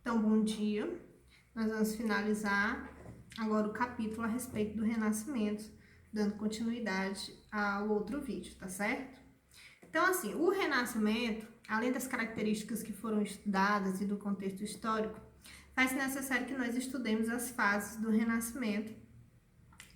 Então, bom dia. Nós vamos finalizar agora o capítulo a respeito do Renascimento, dando continuidade ao outro vídeo, tá certo? Então, assim, o Renascimento, além das características que foram estudadas e do contexto histórico, faz necessário que nós estudemos as fases do Renascimento,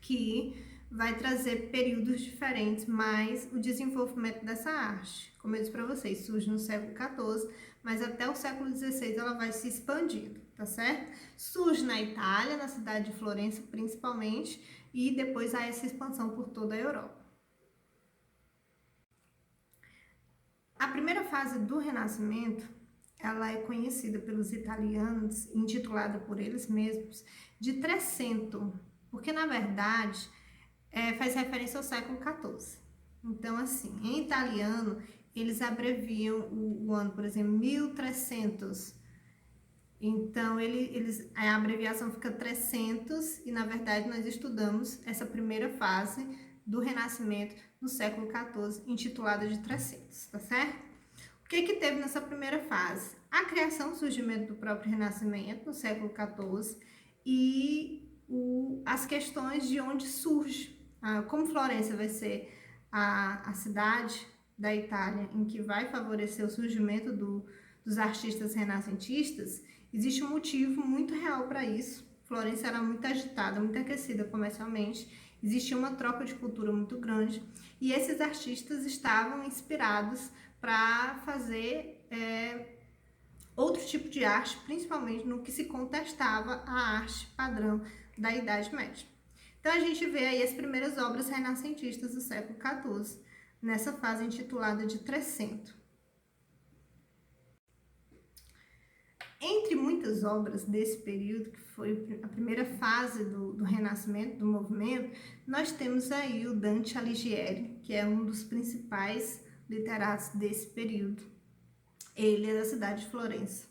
que vai trazer períodos diferentes, mas o desenvolvimento dessa arte, como eu disse para vocês, surge no século XIV, mas até o século XVI ela vai se expandindo, tá certo? Surge na Itália, na cidade de Florença principalmente, e depois há essa expansão por toda a Europa. A primeira fase do Renascimento, ela é conhecida pelos italianos, intitulada por eles mesmos, de Trecento, porque na verdade faz referência ao século XIV. Então, assim, em italiano, eles abreviam o ano, por exemplo, 1300. Então, a abreviação fica 300 e, na verdade, nós estudamos essa primeira fase do Renascimento no século XIV, intitulada de 300, tá certo? O que teve nessa primeira fase? A criação, o surgimento do próprio Renascimento no século XIV e as questões de onde surge. Como Florença vai ser a cidade da Itália em que vai favorecer o surgimento dos artistas renascentistas, existe um motivo muito real para isso. Florença era muito agitada, muito aquecida comercialmente, existia uma troca de cultura muito grande e esses artistas estavam inspirados para fazer outro tipo de arte, principalmente no que se contestava a arte padrão da Idade Média. Então a gente vê aí as primeiras obras renascentistas do século XIV, nessa fase intitulada de Trecento. Entre muitas obras desse período, que foi a primeira fase do Renascimento, do movimento, nós temos aí o Dante Alighieri, que é um dos principais literatos desse período. Ele é da cidade de Florença.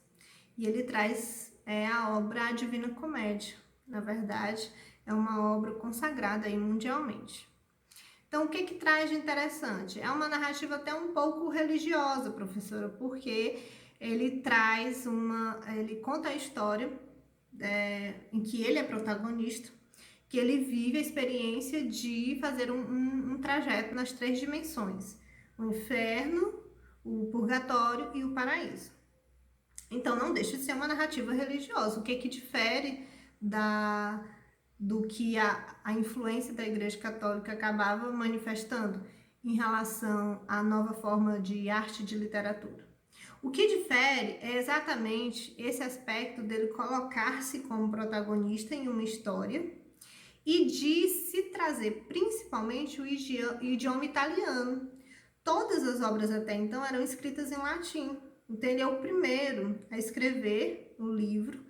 E ele traz a obra A Divina Comédia. Na verdade, é uma obra consagrada aí mundialmente. Então, o que traz de interessante? É uma narrativa até um pouco religiosa, professora, porque ele conta a história em que ele é protagonista, que ele vive a experiência de fazer um trajeto nas 3 dimensões: o inferno, o purgatório e o paraíso. Então, não deixa de ser uma narrativa religiosa. O que difere do que a influência da Igreja Católica acabava manifestando em relação à nova forma de arte e de literatura? O que difere é exatamente esse aspecto dele colocar-se como protagonista em uma história e de se trazer principalmente o idioma italiano. Todas as obras até então eram escritas em latim. Então, ele é o primeiro a escrever um livro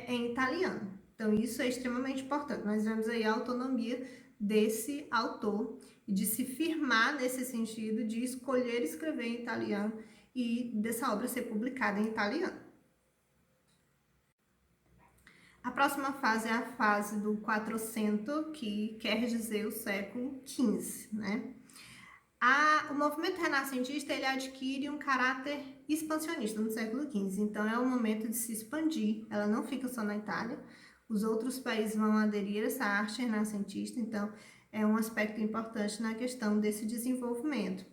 em italiano. Então, isso é extremamente importante. Nós vemos aí a autonomia desse autor e de se firmar nesse sentido de escolher escrever em italiano e dessa obra ser publicada em italiano. A próxima fase é a fase do 400, que quer dizer o século XV, né? O movimento renascentista ele adquire um caráter expansionista no século XV, então é o momento de se expandir, ela não fica só na Itália, os outros países vão aderir a essa arte renascentista, então é um aspecto importante na questão desse desenvolvimento.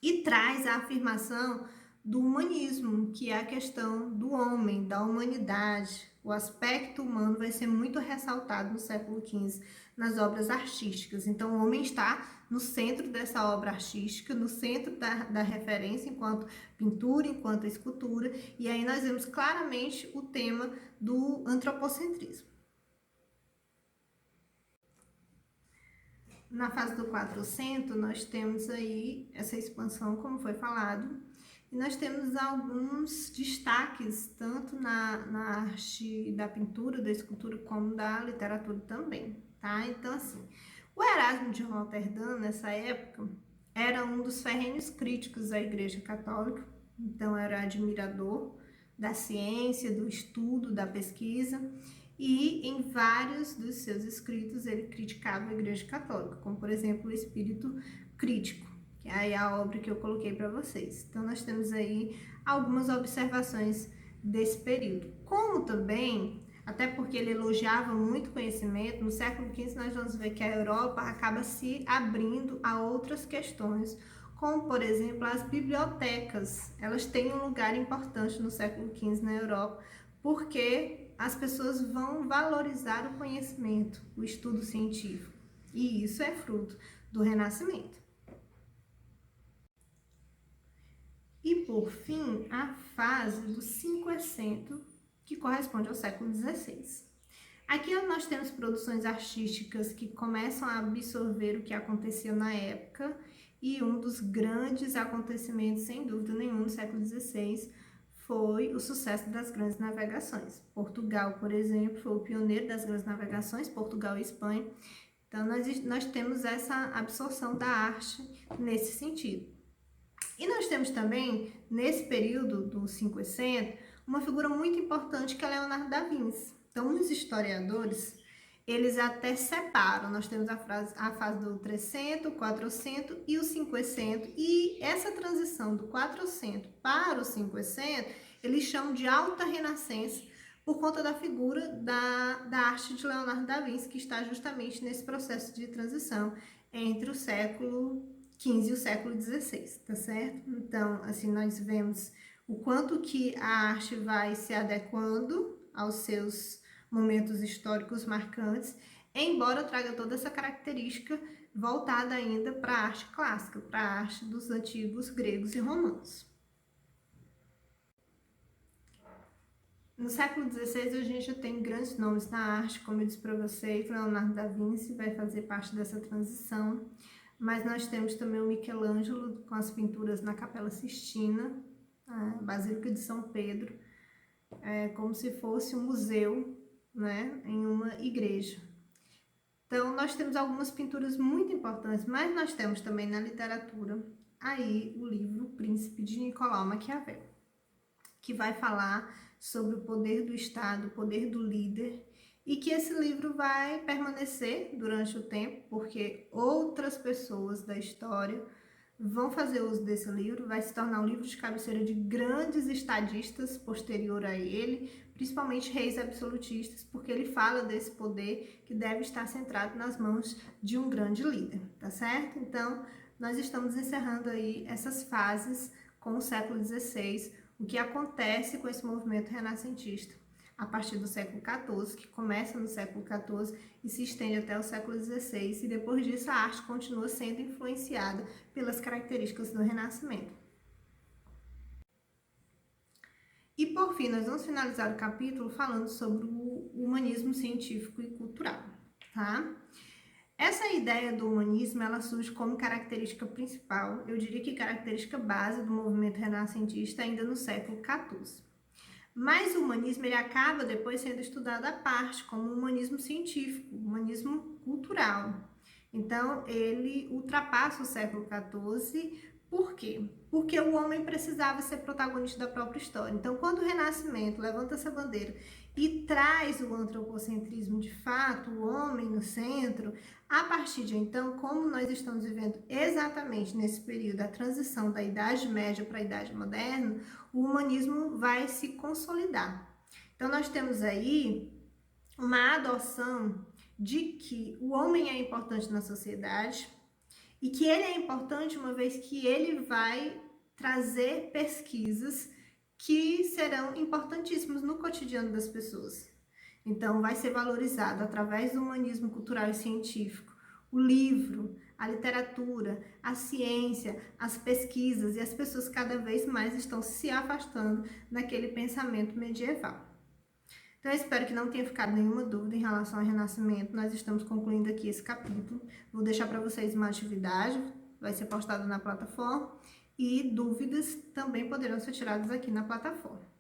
E traz a afirmação do humanismo, que é a questão do homem, da humanidade. O aspecto humano vai ser muito ressaltado no século XV nas obras artísticas. Então, o homem está no centro dessa obra artística, no centro da referência enquanto pintura, enquanto escultura. E aí nós vemos claramente o tema do antropocentrismo. Na fase do 400, nós temos aí essa expansão, como foi falado, e nós temos alguns destaques, tanto na arte da pintura, da escultura, como da literatura também, tá? Então, assim, o Erasmo de Roterdã, nessa época, era um dos ferrenhos críticos da Igreja Católica, então era admirador da ciência, do estudo, da pesquisa, e em vários dos seus escritos ele criticava a Igreja Católica, como por exemplo o Espírito Crítico, que é a obra que eu coloquei para vocês. Então nós temos aí algumas observações desse período. Como também, até porque ele elogiava muito conhecimento, no século XV nós vamos ver que a Europa acaba se abrindo a outras questões, como, por exemplo, as bibliotecas. Elas têm um lugar importante no século XV na Europa, porque as pessoas vão valorizar o conhecimento, o estudo científico. E isso é fruto do Renascimento. E, por fim, a fase do cinquecento, que corresponde ao século XVI. Aqui nós temos produções artísticas que começam a absorver o que acontecia na época, e um dos grandes acontecimentos, sem dúvida nenhuma, no século XVI, foi o sucesso das grandes navegações. Portugal, por exemplo, foi o pioneiro das grandes navegações, Portugal e Espanha. Então, nós temos essa absorção da arte nesse sentido. E nós temos também, nesse período do 500, uma figura muito importante que é Leonardo da Vinci. Então, os historiadores, eles até separam. Nós temos a fase do 300, 400 e o 500. E essa transição do 400 para o 500, eles chamam de Alta Renascença, por conta da figura da arte de Leonardo da Vinci, que está justamente nesse processo de transição entre o século XV e o século XVI, tá certo? Então, assim, nós vemos o quanto que a arte vai se adequando aos seus momentos históricos marcantes, embora traga toda essa característica voltada ainda para a arte clássica, para a arte dos antigos gregos e romanos. No século XVI, a gente já tem grandes nomes na arte, como eu disse para vocês, Leonardo da Vinci vai fazer parte dessa transição, mas nós temos também o Michelangelo com as pinturas na Capela Sistina, a Basílica de São Pedro, como se fosse um museu, né, em uma igreja. Então, nós temos algumas pinturas muito importantes, mas nós temos também na literatura aí o livro O Príncipe de Nicolau Maquiavel, que vai falar sobre o poder do Estado, o poder do líder, e que esse livro vai permanecer durante o tempo, porque outras pessoas da história vão fazer uso desse livro, vai se tornar um livro de cabeceira de grandes estadistas posterior a ele, principalmente reis absolutistas, porque ele fala desse poder que deve estar centrado nas mãos de um grande líder, tá certo? Então, nós estamos encerrando aí essas fases com o século XVI, o que acontece com esse movimento renascentista a partir do século XIV, que começa no século XIV e se estende até o século XVI, e depois disso a arte continua sendo influenciada pelas características do Renascimento. E por fim, nós vamos finalizar o capítulo falando sobre o humanismo científico e cultural, tá? Essa ideia do humanismo, ela surge como característica principal, eu diria que característica base do movimento renascentista ainda no século XIV. Mas o humanismo ele acaba depois sendo estudado à parte, como um humanismo científico, um humanismo cultural. Então, ele ultrapassa o século XIV. Por quê? Porque o homem precisava ser protagonista da própria história. Então, quando o Renascimento levanta essa bandeira e traz o antropocentrismo de fato, o homem no centro, a partir de então, como nós estamos vivendo exatamente nesse período da transição da Idade Média para a Idade Moderna, o humanismo vai se consolidar. Então, nós temos aí uma adoção de que o homem é importante na sociedade e que ele é importante uma vez que ele vai trazer pesquisas que serão importantíssimas no cotidiano das pessoas. Então, vai ser valorizado através do humanismo cultural e científico o livro, a literatura, a ciência, as pesquisas, e as pessoas cada vez mais estão se afastando daquele pensamento medieval. Então, eu espero que não tenha ficado nenhuma dúvida em relação ao Renascimento. Nós estamos concluindo aqui esse capítulo. Vou deixar para vocês uma atividade, vai ser postada na plataforma, e dúvidas também poderão ser tiradas aqui na plataforma.